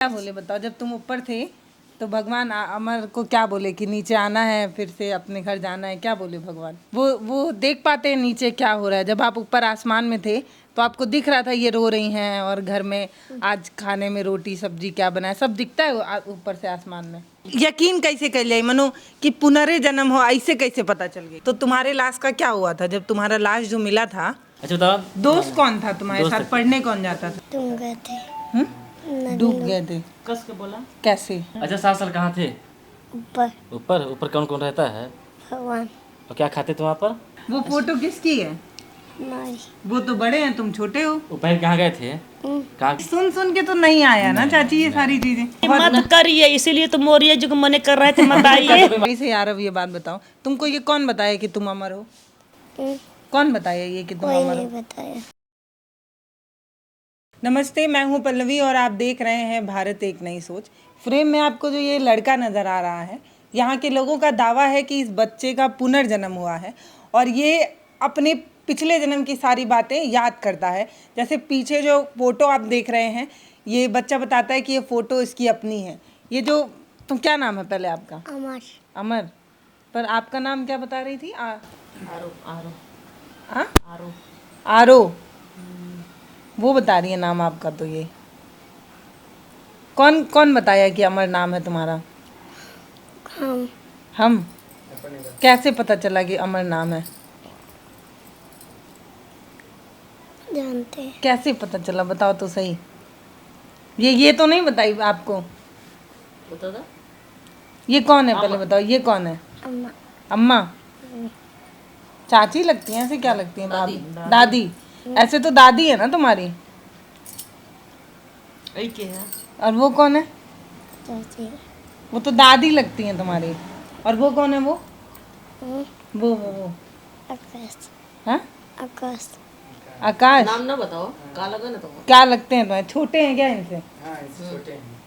क्या बोले बताओ, जब तुम ऊपर थे तो भगवान अमर को क्या बोले कि नीचे आना है, फिर से अपने घर जाना है, क्या बोले भगवान? वो देख पाते हैं नीचे क्या हो रहा है? जब आप ऊपर आसमान में थे तो आपको दिख रहा था ये रो रही हैं और घर में आज खाने में रोटी सब्जी क्या बना है, सब दिखता है ऊपर से आसमान में। यकीन कैसे कर लिया मनु कि पुनर्जन्म हो, ऐसे कैसे पता चल गई? तो तुम्हारे लाश का क्या हुआ था जब तुम्हारा लाश जो मिला था? अच्छा बताओ, दोस्त कौन था तुम्हारे साथ? पढ़ने कौन जाता था? तुम गए थे डूब गए थे? कस के बोला। कैसे? अच्छा 7 साल कहाँ थे? ऊपर ऊपर। ऊपर कौन कौन रहता है भगवान और क्या खाते थे वहाँ पर? वो फोटो किसकी है? हमारी वो तो बड़े हैं, तुम छोटे हो। वो पहले कहाँ गए थे? कहाँ? सुन सुन के तो नहीं आया ना चाची ये सारी चीजें। मत करिए, इसीलिए तो मोरिया जी को मने कर रहे थे, मत आइए। वैसे यार अब ये बात बताओ, तुमको ये कौन बताया कि तुम अमर हो? हम्म, कौन बताया ये कि तुम कोई अमर नहीं हो? बताया। नमस्ते, मैं हूं पल्लवी और आप देख रहे हैं भारत एक नई सोच। फ्रेम में आपको जो ये लड़का नज़र आ रहा है, यहाँ के लोगों का दावा है कि इस बच्चे का पुनर्जन्म हुआ है और ये अपने पिछले जन्म की सारी बातें याद करता है। जैसे पीछे जो फोटो आप देख रहे हैं, ये बच्चा बताता है कि ये फ़ोटो इसकी अपनी है। ये जो तुम, क्या नाम है पहले आपका? अमर अमर। पर आपका नाम क्या बता रही थी? आरो आरो हाँ? आरो आरो। वो बता रही है नाम आपका। तो ये कौन कौन बताया कि अमर नाम है तुम्हारा? हम कैसे पता चला कि अमर नाम है? जानते हैं। कैसे पता चला बताओ तो सही। ये तो नहीं बताई आपको? बता दो। ये कौन है पहले बताओ, ये कौन है? अम्मा अम्मा? चाची लगती हैं? ऐसे क्या लगती हैं? दादी। ऐसे तो दादी है ना तुम्हारी। ऐ के है? और वो कौन है? चाची वो तो दादी लगती हैं तुम्हारी। और वो कौन है? वो हम्म, वो आकाश हाँ? आकाश आकाश। नाम ना बताओ, का लगा ना तुमको? क्या लगते हैं तुम्हें? छोटे हैं क्या इनसे?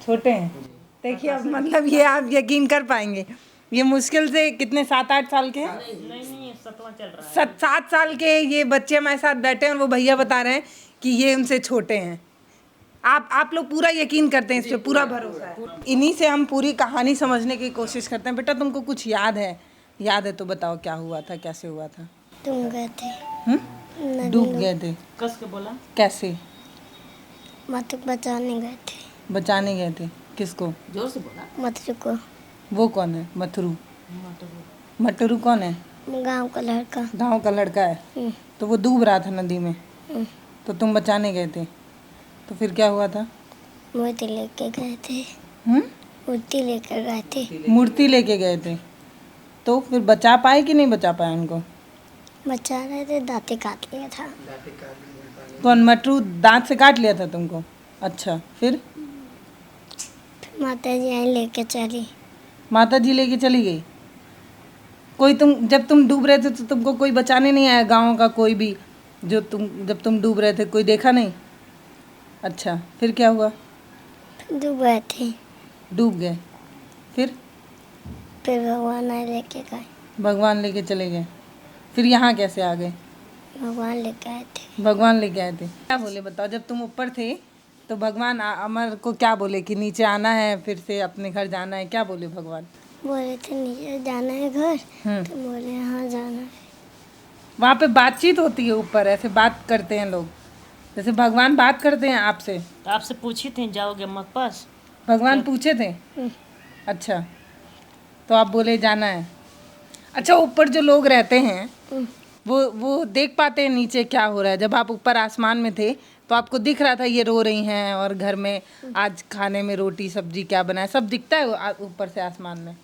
छोटे हैं। देखिए अब मतलब ये आप यकीन कर पाएंगे, ये मुश्किल से कितने 7-8 साल के हैं। नहीं 7वां चल रहा है। 7 साल के ये बच्चे हमारे साथ बैठे हैं और वो भैया बता रहे हैं कि ये उनसे छोटे हैं। आप लोग पूरा यकीन करते हैं, इस पे पूरा भरोसा है। इन्हीं से हम पूरी कहानी समझने की कोशिश करते हैं। बेटा तुमको कुछ याद है? याद है तो बताओ क्या हुआ था, कैसे हुआ था? तुम गए थे डूब गए थे? कस के बोला। कैसे? मत बचाने गए थे। बचाने गए थे? किसको? जोर से बोला। मथुर को। वो कौन है मथुरू? मटरू कौन है? गांव का लड़का। गांव का लड़का है। हम्म, तो वो डूब रहा था नदी में, हम्म, तो तुम बचाने गए थे। तो फिर क्या हुआ था? मूर्ति लेके गए थे। हम्म? मूर्ति लेकर गए थे। मूर्ति लेके गए थे। तो फिर बचा पाए कि नहीं बचा पाए उनको? बचा रहे थे, दांते काट लिया था। कौन? मटरू दांत से काट लिया था तुमको? अच्छा, फिर? माता जी आई लेके चली। माता जी लेके चली गई? कोई जब तुम डूब रहे थे तो तुमको कोई बचाने नहीं आया गांव का कोई भी? जब तुम डूब रहे थे कोई देखा नहीं? अच्छा, फिर क्या हुआ? डूब गए थे। डूब गए। फिर भगवान आए लेके गए। भगवान लेके चले गए। फिर यहाँ कैसे आ गए? भगवान लेके आए थे। भगवान लेके आए थे। क्या बोले बताओ, जब तुम ऊपर थे तो भगवान अमर को क्या बोले कि नीचे आना है, फिर से अपने घर जाना है, क्या बोले भगवान? बोले थे नीचे जाना है घर। तो बोले हाँ जाना है। वहाँ पे बातचीत होती है ऊपर, ऐसे बात करते हैं लोग, जैसे भगवान बात करते हैं आपसे। तो आपसे पूछी थी जाओगे मत पास? भगवान पूछे थे? अच्छा, तो आप बोले जाना है। अच्छा, ऊपर जो लोग रहते हैं वो देख पाते हैं नीचे क्या हो रहा है? जब आप ऊपर आसमान में थे तो आपको दिख रहा था ये रो रही हैं और घर में आज खाने में रोटी सब्जी क्या बना है, सब दिखता है ऊपर से आसमान में।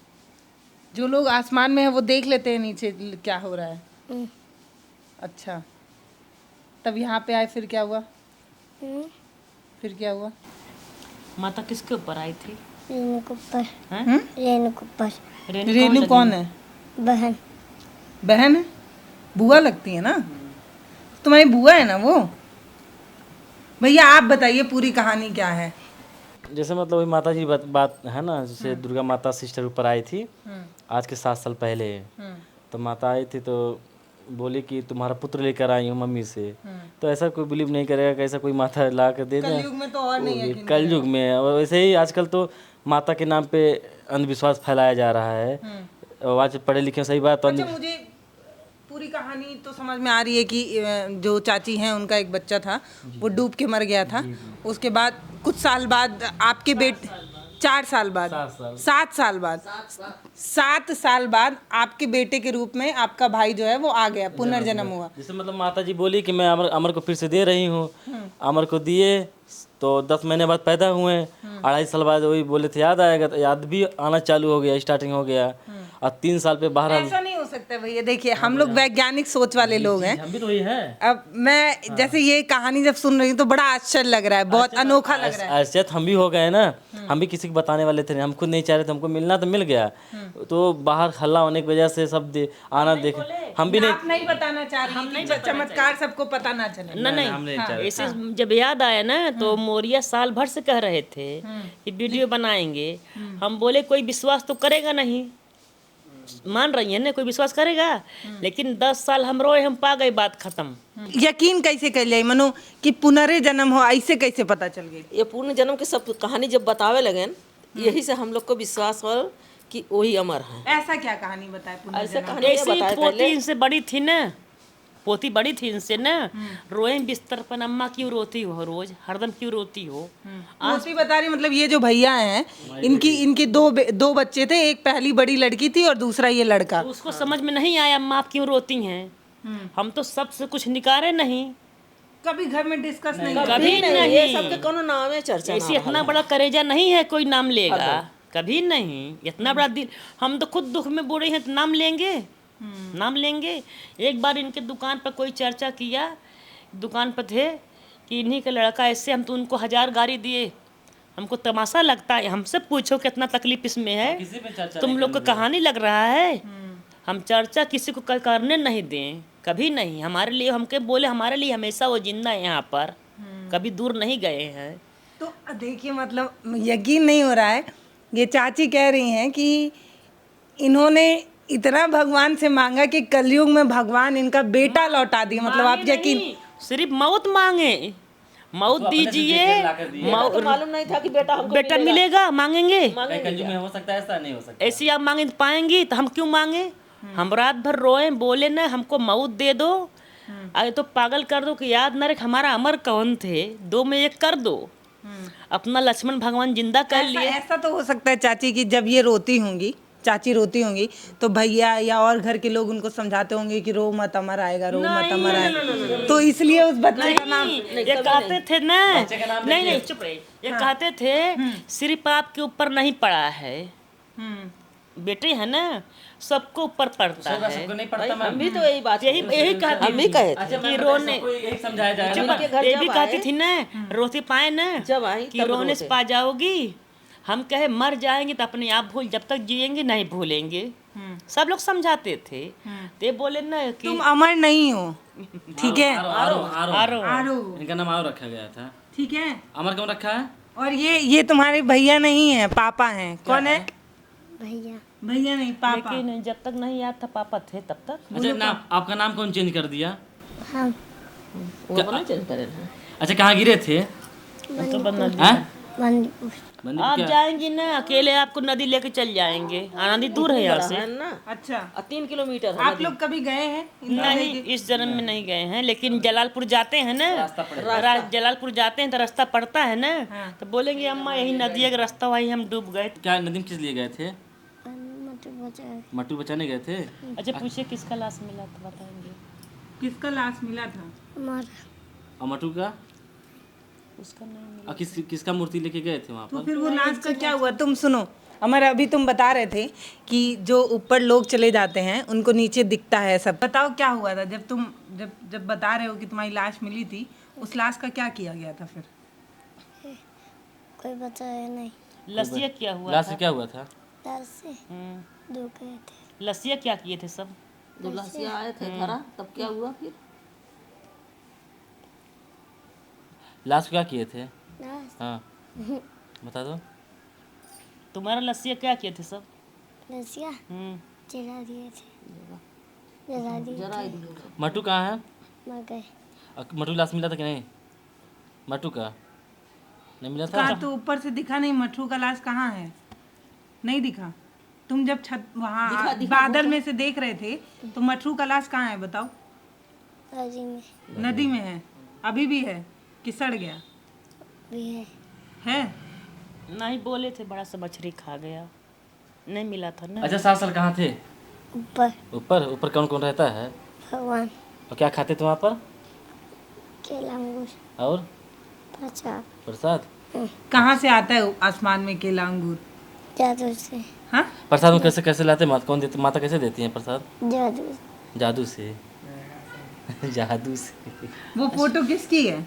जो लोग आसमान में है वो देख लेते हैं नीचे क्या हो रहा है। अच्छा, तब यहाँ पे आए, फिर क्या हुआ? फिर क्या हुआ? माता किसके ऊपर आई थी? रेणु के ऊपर। हैं? रेणु के ऊपर। रेणु कौन है? बहन। बहन है? बुआ लगती है ना? तुम्हारी बुआ है ना वो? भैया आप बताइए पूरी कहानी क्या है? जैसे मतलब वही माता जी बात है ना, जैसे दुर्गा माता सिस्टर ऊपर आई थी आज के 7 साल पहले। तो माता आई थी तो बोली कि तुम्हारा पुत्र लेकर आई हूँ मम्मी से, तो ऐसा कोई बिलीव नहीं करेगा कि ऐसा कोई माता ला कर दे दे। कलयुग में तो और नहीं है। कलयुग में और वैसे ही आजकल तो माता के नाम पे अंधविश्वास फैलाया जा रहा है। और आज पढ़े लिखे सही बात तो अच्छा, मुझे पूरी कहानी तो समझ में आ रही है कि जो चाची हैं उनका एक बच्चा था, वो डूब के मर गया था। उसके बाद कुछ साल बाद आपके बेटे 4 साल बाद 7 साल बाद 7 साल बाद आपके बेटे के रूप में आपका भाई जो है वो आ गया, पुनर्जन्म हुआ। जैसे मतलब माता जी बोली कि मैं अमर को फिर से दे रही हूँ। अमर को दिए तो 10 महीने बाद पैदा हुए। 2.5 साल बाद वही बोले थे याद आएगा, तो याद भी आना चालू हो गया, स्टार्टिंग हो गया। और 3 साल पे बाहर ऐसा नहीं हो सकता भैया, देखिए हम लोग वैज्ञानिक सोच वाले लोग हैं। हम भी तो वही हैं। अब मैं जैसे ये कहानी जब सुन रही हूँ तो बड़ा आश्चर्य लग रहा है, बहुत अनोखा लग रहा है। ऐसे हम भी हो गए ना, हम भी किसी को बताने वाले थे, हम खुद नहीं चाह रहे थे, हमको मिलना तो मिल गया। तो बाहर हल्ला होने की वजह से सब आना देखे, हम भी आप नहीं बताना चाह रही कि चमत्कार सबको पता ना चले। नहीं ऐसे जब याद आया ना तो मोरिया साल भर से कह रहे थे कि वीडियो बनाएंगे। हम बोले कोई विश्वास तो करेगा नहीं, मान रही है ना, कोई विश्वास करेगा। लेकिन 10 साल हम रोए, हम पा गए, बात खत्म। यकीन कैसे कर लिया मनो कि पुनर्जन्म हो, ऐसे कैसे पता चल गई? ये पूर्ण जन्म के सब कहानी जब बतावे लगे न, यही से हम लोग को विश्वास हो कि वही अमर है। ऐसा क्या कहानी बताए ऐसे पुनर्जन्म? कहानी ये ऐसी बताए पोती पहले। इनसे बड़ी थी ना, पोती बड़ी थी इनसे ना। रोए बिस्तर पर, अम्मा क्यों रोती हो रोज, हरदम क्यों रोती हो। मोती बता रही, मतलब ये जो भैया हैं इनकी दो बच्चे थे, एक पहली बड़ी लड़की थी और दूसरा ये लड़का। तो उसको समझ में नहीं आया अम्मा आप क्यों रोती हैं। हम तो सबसे कुछ निकारे नहीं, कभी घर में डिस्कस नहीं कभी ये नहीं। सबके कोनो नाम है चर्चा ऐसे ना इतना बड़ा करेजा नहीं है कोई नाम लेगा, कभी नहीं। इतना बड़ा दिल, हम तो खुद दुख में बुरे हैं तो नाम लेंगे, नाम लेंगे। एक बार इनके दुकान पर कोई चर्चा किया, दुकान पर थे कि इन्हीं का लड़का ऐसे, हम तो उनको 1000 गाड़ी दिए। हमको तमाशा लगता है, हमसे पूछो कितना तकलीफ इसमें है, तुम लोग को कहानी लग रहा है। हम चर्चा किसी को करने नहीं दें, कभी नहीं। हमारे लिए हमके बोले, हमारे लिए हमेशा वो जिंदा है यहाँ पर, कभी दूर नहीं गए हैं। तो देखिए, मतलब यकीन नहीं हो रहा है। ये चाची कह रही हैं कि इन्होंने इतना भगवान से मांगा कि कलयुग में भगवान इनका बेटा लौटा दिया। मतलब आप यकीन, सिर्फ मौत मांगे, मौत दीजिए, तो मालूम नहीं था कि बेटा हमको बेटा मिलेगा, मांगेंगे। कलयुग में हो सकता है, ऐसा नहीं हो सकता। ऐसी आप मांगे तो पाएंगी, तो हम क्यों मांगे। हम रात भर रोए, बोले ना हमको मौत दे दो, अरे तो पागल कर दो कि याद न रख हमारा अमर कौन थे, 2 में 1 कर दो। अपना लक्ष्मण भगवान जिंदा कर लिए। ऐसा तो हो सकता है चाची कि जब ये रोती होंगी, चाची रोती होंगी, तो भैया या और घर के लोग उनको समझाते होंगे कि रो मत, अमर आएगा, रो मत, अमर आएगा। तो इसलिए उस बच्चे का नाम ये कहते थे ना, नहीं चुप रहे, ये कहते थे सिर्फ आपके ऊपर नहीं पड़ा है, बेटे है ना, सबको ऊपर पड़ता है। सबको नहीं पड़ता मैम। हम भी तो यही बात यही कहती हम भी कहे थे। कि रोने, यही समझाया जाए। ये भी कहती थी ना, रोती पाए ना जब आई कि रोने से पा जाओगी। हम कहे मर जाएंगे तो अपने आप भूल, जब तक जिएंगे नहीं भूलेंगे। सब लोग समझाते थे। तो ये बोले ना कि तुम अमर नहीं हो, ठीक है? आरो इनका नाम आरो रखा गया था, ठीक है। अमर क्यों रखा है? और ये तुम्हारे भैया नहीं है, पापा हैं। कौन है? भैया भैया नहीं, पापा। लेकिन जब तक नहीं याद था पापा थे तब तक। अच्छा, नाम आपका नाम कौन चेंज कर दिया? हम वो अपना चेंज करे थे। अच्छा, कहाँ गिरे थे? तो बनना हैं? बंदीपुर बंदी आप क्या? जाएंगी ना अकेले, आपको नदी लेके चल जाएंगे। नदी दूर है यहाँ से। है ना, अच्छा, 3 किलोमीटर है। आप लोग कभी गए हैं? नहीं, इस जन्म में नहीं गए हैं, लेकिन जलालपुर जाते हैं ना, जलालपुर जाते हैं तो रास्ता पड़ता है ना, तो बोलेंगे अम्मा यही नदी है का रास्ता, वही हम डूब गए। क्या नदी में किस लिए गए थे? मटर बचाए। मट्टू बचाने गए थे? अच्छा पूछिए किसका लाश मिला तो बताएंगे। किसका लाश मिला था? हमारा और मट्टू का? उसका नहीं मिला। और किसका मूर्ति लेके गए थे वहाँ तो पर? फिर वो लाश का क्या हुआ? तुम सुनो, हमारे अभी तुम बता रहे थे कि जो ऊपर लोग चले जाते हैं उनको नीचे दिखता है सब। बताओ क्या हुआ था जब तुम जब बता रहे हो कि तुम्हारी लाश मिली थी, उस लाश का क्या किया गया था फिर? कोई बचाया नहीं। लसिया क्या हुआ लास्ट था? क्या हुआ था? डर से हम्म, दो गए थे। लसिया क्या किए थे सब? जब लसिया आए थे धरा तब क्या हुआ फिर? लास्ट क्या किए थे? बस हाँ बता दो। तुम्हारा लसिया क्या किए थे सब? लसिया हम्म, चिढ़ा दिए थे। जरा दी मटू कहाँ है? मर गए। मटू लाश मिला था कि नहीं? मटू का नहीं मिला था? कहाँ तो ऊपर से दिखा नहीं, मटरू का लाश कहाँ है? नहीं दिखा। तुम जब छत वहाँ बादल में से देख रहे थे तो मटरू का लाश कहाँ है बताओ? नदी में नदी में है। अभी भी है कि सड़ गया भी है। है? नहीं बोले थे बड़ा सा मछली खा गया, नहीं मिला था ना। अच्छा, साल कहाँ थे? ऊपर ऊपर। ऊपर कौन कौन रहता है? भगवान और क्या खाते थे वहाँ पर? केला अंगूर और प्रसाद प्रसाद? कहाँ से आता है आसमान में केला अंगूर? जादू से हाँ? प्रसाद में कैसे कैसे लाते? माता कौन देती? माता कैसे देती है प्रसाद? जादू जादू से। जादू से। वो फोटो किसकी है?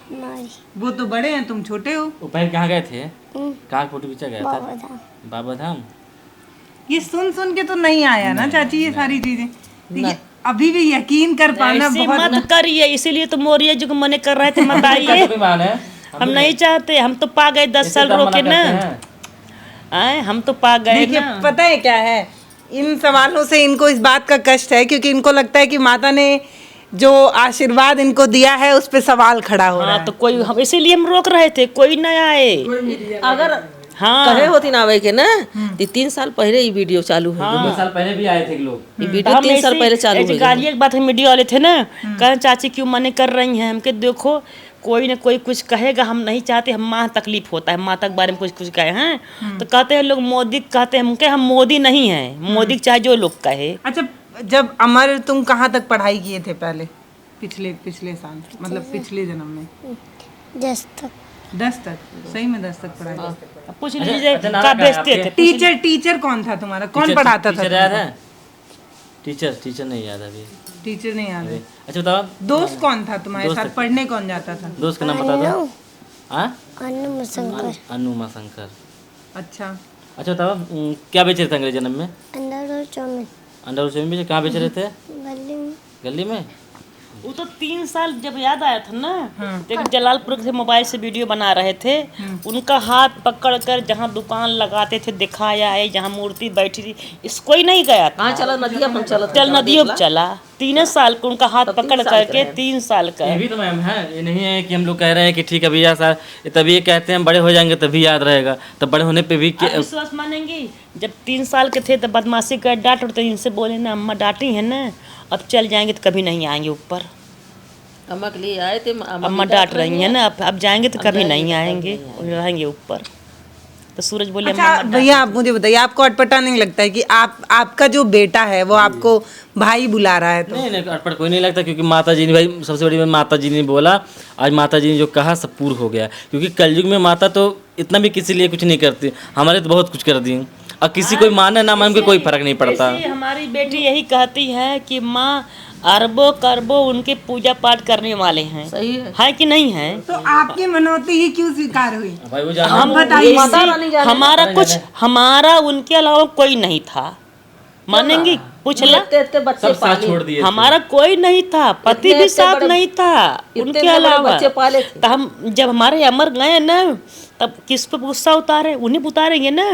हमारी वो तो बड़े हैं, तुम छोटे हो। वो पहले कहाँ गए थे? कहाँ फोटो खींचा गया था? बाबा धाम बाबा धाम। ये सुन के तो नहीं आया ना चाची ये सारी चीजें। देखिए अभी भी यकीन कर पाना ऐसे बहुत मत करिए, इसीलिए तो मोरिया जी को मने कर रहे थे मत आइए। अभिमान है। हम नहीं चाहते, हम तो पा गए 10 साल रोके ना। आए हम तो पा गए देखिए ना। पता है क्या है, इन सवालों से इनको इस बात का कष्ट है क्योंकि इनको लगता है कि माता ने जो आशीर्वाद इनको दिया है उस पे सवाल खड़ा हो रहा हाँ है। तो कोई हम इसीलिए हम रोक रहे थे, कोई न आए। अगर हाँ कहे होती ना आवे के ना तो 3 साल पहले ये वीडियो चालू है। 2 साल पहले भी आए थे लोग। ये वीडियो 3 साल पहले चालू है। है। गाड़ी एक बात हम मीडिया वाले थे ना, कहें चाची क्यों मने कर रही हैं हमके, देखो कोई ना कोई कुछ कहेगा, हम नहीं चाहते, हम माँ तकलीफ होता है माता के बारे में कुछ कहे हैं तो कहते हैं लोग मोदी कहते हैं, हमके हम मोदी नहीं हैं, मोदी चाहे जो लोग कहे। अच्छा जब अमर तुम कहाँ तक पढ़ाई किए थे पहले? पिछले साल मतलब पिछले जन्म में? 10 तक 10 तक? सही में 10 तक पढ़ाई? पूछ लीजिए का बेचते थे। टीचर कौन था तुम्हारा? कौन पढ़ाता था? टीचर याद है? टीचर नहीं याद अभी। टीचर नहीं याद है। अच्छा बताओ, दोस्त कौन था तुम्हारे साथ? पढ़ने कौन जाता था? दोस्त का नाम बता दो। हाँ? अनु शंकर अनुमा शंकर। अच्छा अच्छा बताओ, क्या बेच रहे थे अंग्रेज जन्म में? अंडा रोल चाउमीन अंडा रोल बेचे? कहाँ बेच रहे थे? गली में गली में? वो तो 3 साल जब याद आया था ना, तो एक जलालपुर से मोबाइल से वीडियो बना रहे थे, उनका हाथ पकड़ कर जहाँ दुकान लगाते थे दिखाया है, जहाँ मूर्ति बैठी थी, इसको ही नहीं गया था। कहाँ चला नदिया पर चला? चल नदियों पे चला। 3 साल को उनका हाथ पकड़ करके 3 साल का। ये भी तो मैम है, ये नहीं है कि हम लोग कह रहे हैं कि ठीक है भैया सर, तभी ये कहते हैं बड़े हो जाएंगे तभी याद रहेगा, तब बड़े होने पे भी आप विश्वास मानेंगी, जब 3 साल के थे तो बदमाशी कर डांट उठते, इनसे बोले ना अम्मा डांटी है ना, अब चल जाएंगे तो कभी नहीं आएंगे ऊपर। अम्मा के लिए आए थे, अम्मा डांट रही है ना, अब जाएंगे तो कभी नहीं आएंगे, रहेंगे ऊपर। तो सूरज बोले अच्छा भैया आप मुझे बताइए, आपको अटपटा नहीं लगता है कि आपका जो बेटा है वो आपको भाई बुला रहा है? तो नहीं अटपट कोई नहीं लगता, क्योंकि माता जी ने, भाई सबसे बड़ी बात माता जी ने बोला, आज माता जी ने जो कहा सब पूर्ण हो गया। क्योंकि कलयुग में माता तो इतना भी किसी लिए कुछ नहीं करती, हमारे तो बहुत कुछ कर दी, और किसी कोई माने ना मान के कोई फर्क नहीं पड़ता। हमारी बेटी यही कहती है कि माँ अरबों करबों उनके पूजा पाठ करने वाले हैं, सही है कि नहीं है? तो आपकी मनौती ही क्यों स्वीकार हुई? भाई वो हम बताइए, हमारा उनके अलावा कोई नहीं था, मानेंगी? पूछ ला, बच्चे पाले छोड़ दिए, हमारा कोई नहीं था, पति भी साथ नहीं था उनके अलावा। बच्चे पाले थे। तो हम जब हमारे अमर गए ना, तब किस पे गुस्सा उतारे? उन्हें उतारेंगे ना।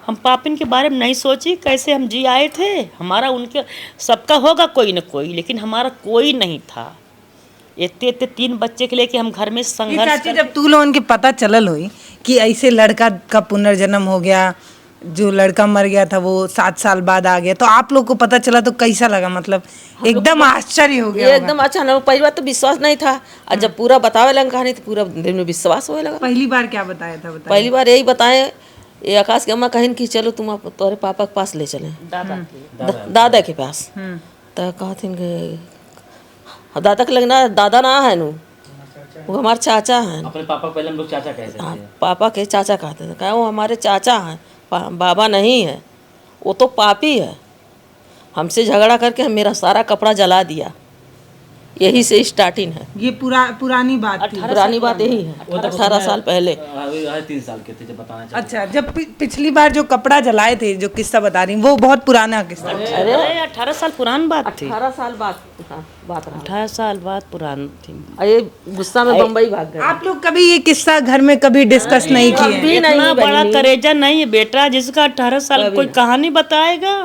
हम पापिन के बारे में नहीं सोची, कैसे हम जी आए थे, हमारा उनके सबका होगा कोई ना कोई, लेकिन हमारा कोई नहीं था। इतने 3 बच्चे के लेके हम घर में संघर्ष चाची जब तू लोगों के पता चलल हुई कि ऐसे लड़का का पुनर्जन्म हो गया, जो लड़का मर गया था वो 7 साल बाद आ गया, तो आप लोग को पता चला तो कैसा लगा? मतलब एकदम आश्चर्य हो गया? एकदम अचानक, पहली बार तो विश्वास नहीं था, और जब पूरा बतावे लगा कहानी तो पूरा दिन में विश्वास होने लगा। पहली बार क्या बताया था? बताइए। पहली बार यही बताए, ये आकाश की अम्मा कहिन कि चलो तुम आप तोरे पापा के पास ले चले, दादा के पास। तो कहथिन कि दादा के लगना दादा ना है नु, वो हमारे चाचा हैं। अपने पापा पहले हम लोग चाचा कहते थे। पापा के चाचा कहते थे, कहे वो हमारे चाचा हैं, बाबा नहीं है, वो तो पापी है, हमसे झगड़ा करके मेरा सारा कपड़ा जला दिया। यही से स्टार्टिंग है। ये पुरानी बात थी? पुरानी बात यही है, 18 साल पहले। 3 साल के थे जब बताना चाहिए। अच्छा, जब पिछली बार जो कपड़ा जलाए थे, जो किस्सा बता रही वो बहुत पुराना किस्सा? अरे 18 साल पुरानी बात थी। 18 साल बाद बात रहा। 18 साल बाद पुरानी थी। ये गुस्सा में बम्बई भाग गए। आप लोग कभी ये किस्सा घर में कभी डिस्कस नहीं किए? इतना बड़ा करेजा नहीं है बेटा जिसका 18 साल कोई कहानी बताएगा।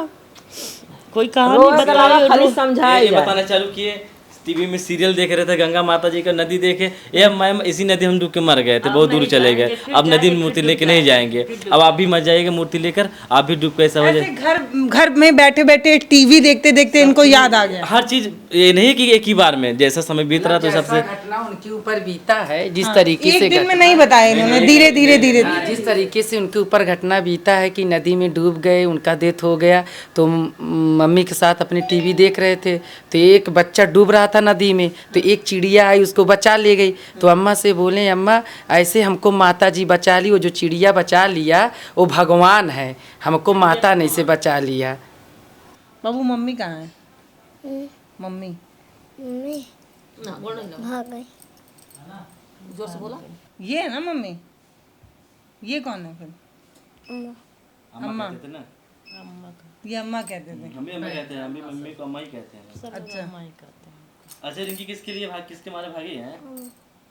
कोई कहानी बताओ खाली समझाए ये बताना चालू किए, टीवी में सीरियल देख रहे थे, गंगा माता जी का नदी देखे, ये मैम इसी नदी हम डूब के मर गए थे, बहुत दूर चले गए, अब नदी में मूर्ति लेके नहीं जाएंगे, अब आप भी मत जाइएगा मूर्ति लेकर, आप भी डूब के ऐसा हो जाए। ऐसे घर में बैठे बैठे टीवी देखते देखते इनको याद आ गया। हर चीज ये नहीं कि एक ही बार में, जैसा समय बीत रहा तो सबसे घटना उनके ऊपर बीता है, जिस तरीके से एक दिन में नहीं बताया इन्होंने, धीरे धीरे धीरे धीरे। जिस तरीके से उनके ऊपर घटना बीता है कि नदी में डूब गए, उनका डेथ हो गया, तो मम्मी के साथ अपनी टीवी देख रहे थे, तो एक बच्चा डूब रहा था नदी में, तो एक चिड़िया आई उसको बचा ले गई। तो अम्मा से बोले, अम्मा ऐसे हमको माता जी बचा ली, वो जो चिड़िया बचा लिया वो भगवान है, हमको माता नहीं से बचा लिया। बाबू मम्मी कहाँ है? मम्मी मम्मी भाग गई। जोर से बोला। ये है ना मम्मी, ये कौन है फिर? अम्मा। कहते थे ना, ये अम्मा कहते थे। हम भी अम्मा कहते हैं, हम भी मम्मी को अम्मा ही कहते हैं। अच्छा अच्छा रिंकी किसके लिए किसके मारे भागी हैं?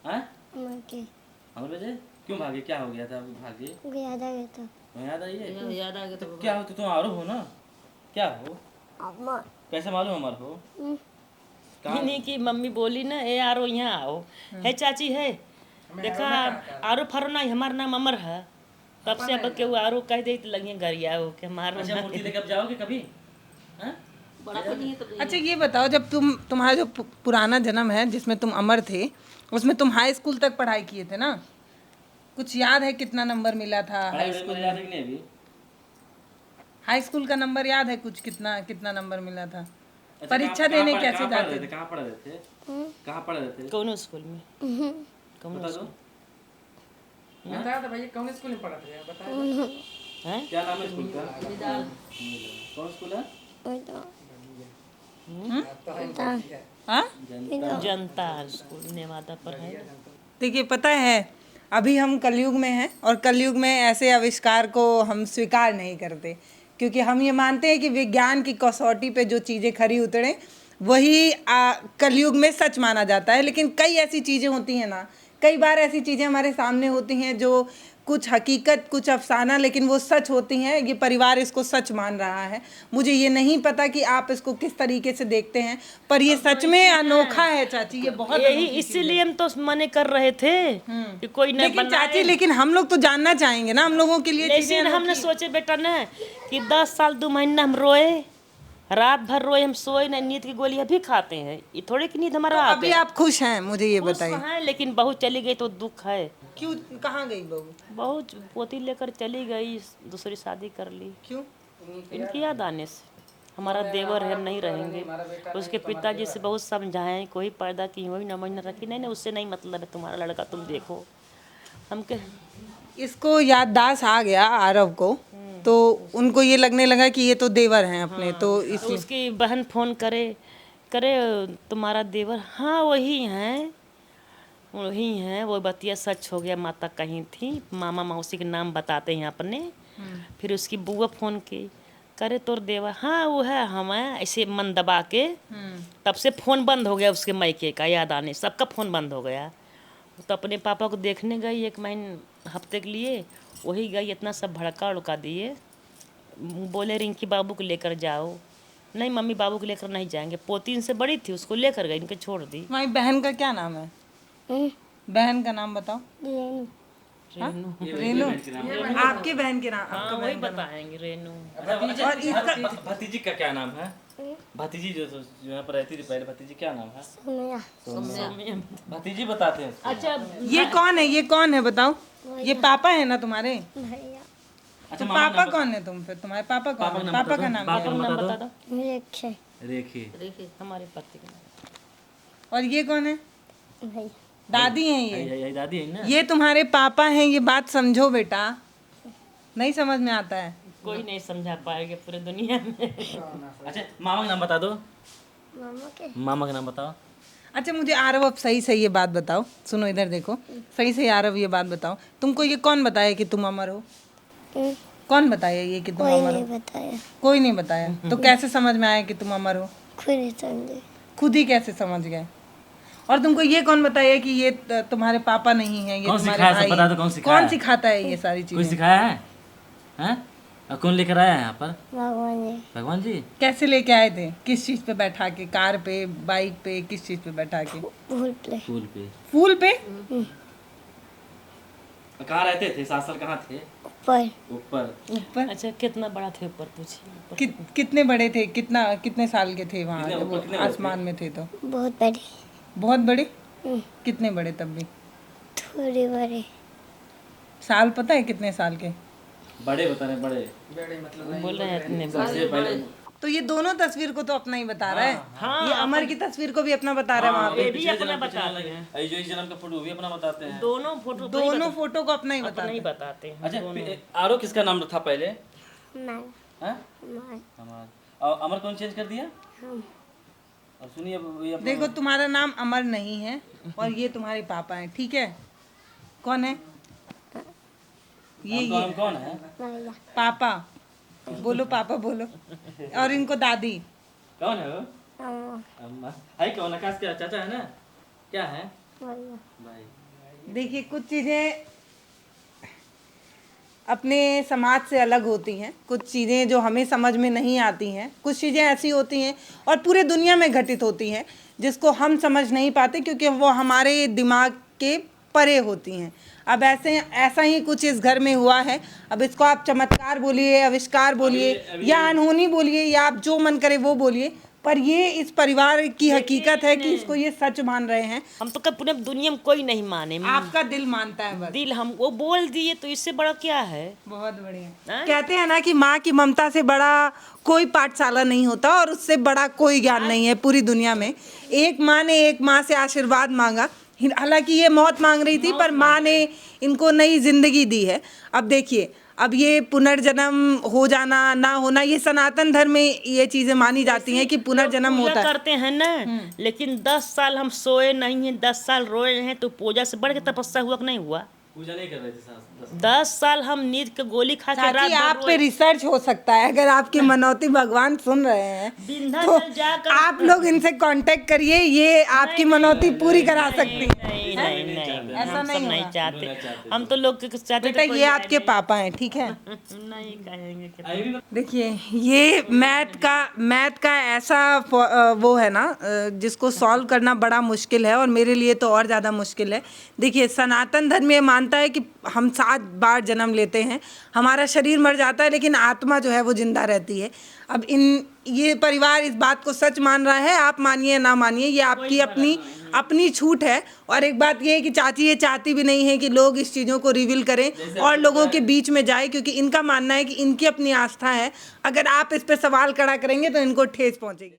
हैं? अम्मा के हमारे वजह क्यों भागे, क्या हो गया था भागे? याद आ गया था। याद आई है? याद आ गया तो क्या हो तुम आरो हो ना, क्या हो, अम्मा कैसे मालूम हमारे हो? इन्हीं की मम्मी बोली ना, ए आरो यहाँ आओ, है चाची है, देखा आरो फारो ना हमारा नाम अमर है, तब से अब के आरो कह दे तो लगे गरिया हो के हमारा अच्छा मूर्ति लेकर जाओगे कभी? हैं? अच्छा ये बताओ, जब तुम्हारा जो पुराना जन्म है जिसमें तुम अमर थे, उसमें तुम हाई स्कूल तक पढ़ाई किए थे ना, कुछ याद है कितना नंबर मिला था हाई स्कूल? याद है कि नहीं अभी? हाई स्कूल का नंबर याद है कुछ, कितना कितना नंबर मिला था? अच्छा, परीक्षा देने कैसे जाते थे? कहाँ पढ़ रहे थे? कहाँ पढ़ रहे थे? कौन स्कूल में? बता दो। बताया था भैया कौन स्कूल में पढ़ा था, बताया हैं? क्या नाम है स्कूल का? कौन स्कूल है? हाँ जनता स्कूल नेवादा पर है। देखिए पता है, अभी हम कलयुग में हैं और कलयुग में ऐसे आविष्कार को हम स्वीकार नहीं करते, क्योंकि हम ये मानते हैं कि विज्ञान की कसौटी पे जो चीज़ें खरी उतरे वही कलयुग में सच माना जाता है। लेकिन कई ऐसी चीज़ें होती हैं ना, कई बार ऐसी चीज़ें हमारे सामने होती हैं जो कुछ हकीकत कुछ अफसाना लेकिन वो सच होती हैं। ये परिवार इसको सच मान रहा है। मुझे ये नहीं पता कि आप इसको किस तरीके से देखते हैं, पर ये सच में अनोखा है चाची, ये बहुत यही इसीलिए हम तो मने कर रहे थे कि कोई न लेकिन चाची, लेकिन हम लोग तो जानना चाहेंगे ना, हम लोगों के लिए चीजें लेकिन हमने सोचे बेटा ना कि 10 साल 2 महीना हम रोए, रात भर रोए, हम सोए ना, नींद की गोली अभी खाते हैं, ये थोड़े की नींद हमारा आते अभी आप खुश हैं? मुझे ये बताइए हैं, लेकिन बहू चली गई तो दुख है। क्यों, कहाँ गई बहू? बहू पोती लेकर चली गई, दूसरी शादी कर ली, क्यों? इनकी याद आने से। हमारा देवर है, नहीं रहेंगे, उसके पिताजी से बहुत समझाएं, कोई पैदा की वही न महीना रखी, नहीं नहीं उससे नहीं मतलब है, तुम्हारा लड़का तुम देखो। हम कह इसको याददाश्त आ गया आरव को, तो उनको ये लगने लगा कि ये तो देवर हैं अपने, तो तो इसलिए उसकी बहन फोन करे करे तुम्हारा देवर, हाँ वही हैं वही हैं। वो बतिया सच हो गया, माता कहीं थी, मामा मौसी के नाम बताते हैं अपने। फिर उसकी बुआ फोन की, करे तोर देवर, हाँ वो है हम हैं, ऐसे मन दबा के। तब से फ़ोन बंद हो गया उसके मायके का, याद आने सबका फ़ोन बंद हो गया। तो अपने पापा को देखने गई 1 महीने हफ्ते के लिए, वही गई, इतना सब भड़का उड़का दिए, बोले रिंकी बाबू को लेकर जाओ। नहीं मम्मी बाबू को लेकर नहीं जाएंगे, पोती इनसे बड़ी थी, उसको लेकर गई, इनके छोड़ दी। तुम्हारी बहन का क्या नाम है? बहन का नाम बताओ। रेनू रेनू? आपकी बहन के नाम? हाँ वही बताएंगे, रेनू। और इसका भतीजी का क्या नाम है? भतीजी जो यहाँ पर रहती थी पहले, भतीजी क्या नाम है? सोनिया भतीजी बताते हैं। अच्छा ये कौन है? ये कौन है बताओ? ये पापा है ना तुम्हारे? भैया तो पापा कौन है तुम फिर? तुम्हारे पापा कौन है? पापा का नाम क्या है? नाम बता दो। रेखे रेखी। हमारे पति का नाम। और ये कौन है? भैया दादी हैं ये? यही दादी है ना? ये तुम्हारे पापा हैं, ये बात समझो बेटा, नहीं समझ में आता है। कोई नहीं समझा पाएगा पूरे दुनिया में। अच्छा मामा का नाम बता दो। मामा के मामा का नाम बताओ। अच्छा मुझे आरव अब सही से ये बात बताओ, सुनो इधर देखो, सही से आरव ये बात बताओ, तुमको ये कौन बताया कि तुम अमर हो? कौन बताया ये कि तुम कोई अमर नहीं हो? बताया, कोई नहीं बताया। तो कैसे समझ में आया कि तुम अमर हो? खुद ही समझे। खुद ही कैसे समझ गए? और तुमको ये कौन बताया कि ये तुम्हारे पापा नहीं है, ये कौन तुम्हारे सिखाया? भाई सब बता दो, कौन सिखाया? कौन सिखाता है ये सारी कोई चीजें? सिखाया है? हैं? कौन लेकर आया है यहाँ पर? भगवान जी भगवान जी। कैसे लेके आए थे? किस चीज पे बैठा के? कार पे, बाइक पे, किस चीज पे बैठा के? भूल पे फूल पे। फूल पे? कहाँ रहते थे? सासर कहाँ थे? ऊपर ऊपर। ऊपर? अच्छा कितना बड़ा थे ऊपर पूछिए। कितने बड़े थे? कितने साल के थे वहाँ कितने जब वो ऊपर, कितने बड़े आसमान में थे तो? बहुत बड़े बहुत बड़े? कितने बड़े तब भी? थोड़े बड़े साल पता है कितने साल के? बड़े बता रहे, बड़े। बोल रहे हैं इतने सबसे पहले तो ये दोनों तस्वीर को तो अपना ही बता रहा है। ये अमर की तस्वीर को भी अपना बता रहा है वहाँ पे। ये भी अपना बताते हैं। जो इस जन्म का फोटो भी अपना बताते हैं। दोनों फोटो दोनों फोटो को अपना ही बता नहीं बताते हैं। अच्छा, आरो किसका नाम था पहले? मार हाँ? मार अमर। और अमर कौन चेंज कर दिया? और सुनिए अब ये देखो तुम्हारा नाम अमर नहीं है और ये तुम्हारे पापा हैं, ठीक है? कौन है ये? हम कौन है? माया पापा बोलो, पापा बोलो। और इनको दादी। कौन है वो? अम्मा अम्मा है। कौन? आकाश का चाचा है ना? क्या है? माया भाई। देखिए कुछ चीज़ें अपने समाज से अलग होती हैं, कुछ चीज़ें जो हमें समझ में नहीं आती हैं, कुछ चीज़ें ऐसी होती हैं और पूरे दुनिया में घटित होती हैं जिसको हम समझ नहीं पाते क्योंकि वो हमारे दिमाग के परे होती हैं। अब ऐसा ही कुछ इस घर में हुआ है। अब इसको आप चमत्कार बोलिए, आविष्कार बोलिए या अनहोनी बोलिए या आप जो मन करे वो बोलिए, पर ये इस परिवार की हकीकत है कि इसको ये सच मान रहे हैं। हम तो कब पूरे दुनिया में कोई नहीं माने। आपका दिल मानता है बस। दिल हम वो बोल दिए तो इससे बड़ा क्या है? बहुत बढ़िया। हैं? कहते हैं ना कि माँ की ममता से बड़ा कोई पाठशाला नहीं होता और उससे बड़ा कोई ज्ञान नहीं है पूरी दुनिया में। एक माँ ने एक माँ से आशीर्वाद मांगा, हालांकि ये मौत मांग रही थी पर माँ ने इनको नई जिंदगी दी है। अब देखिए, अब ये पुनर्जन्म हो जाना ना होना, ये सनातन धर्म में ये चीजें मानी जाती हैं कि पुनर्जन्म पूजा होता है। करते हैं ना, लेकिन 10 साल हम सोए नहीं हैं, 10 साल रोए हैं, तो पूजा से बढ़ के तपस्या हुआ कि नहीं हुआ? पूजा नहीं कर रहे थे सास। 10 साल हम नींद के गोली खा के रात चाची भर आप पे रोए। रिसर्च हो सकता है, अगर आपकी मनौती भगवान सुन रहे हैं विंध्याचल जाकर आप लोग इनसे कांटेक्ट करिए, ये आपकी मनौती पूरी करा सकती है। नहीं नहीं नहीं, ऐसा हम नहीं सब नहीं होगा। चाहते। हम तो लोग के चाहते बेटा ये आपके पापा हैं, ठीक है? नहीं कहेंगे कि देखिए ये मैथ का ऐसा वो है ना जिसको सॉल्व करना बड़ा मुश्किल है और मेरे लिए तो और ज़्यादा मुश्किल है। देखिए सनातन धर्म ये मानता है कि हम 7 बार जन्म लेते हैं, हमारा शरीर मर जाता है लेकिन आत्मा जो है वो जिंदा रहती है। अब ये परिवार इस बात को सच मान रहा है, आप मानिए ना मानिए, ये आपकी अपनी छूट है। और एक बात ये है कि चाची ये चाहती भी नहीं है कि लोग इस चीज़ों को रिवील करें और लोगों के बीच में जाए, क्योंकि इनका मानना है कि इनकी अपनी आस्था है, अगर आप इस पे सवाल खड़ा करेंगे तो इनको ठेस पहुंचेगी।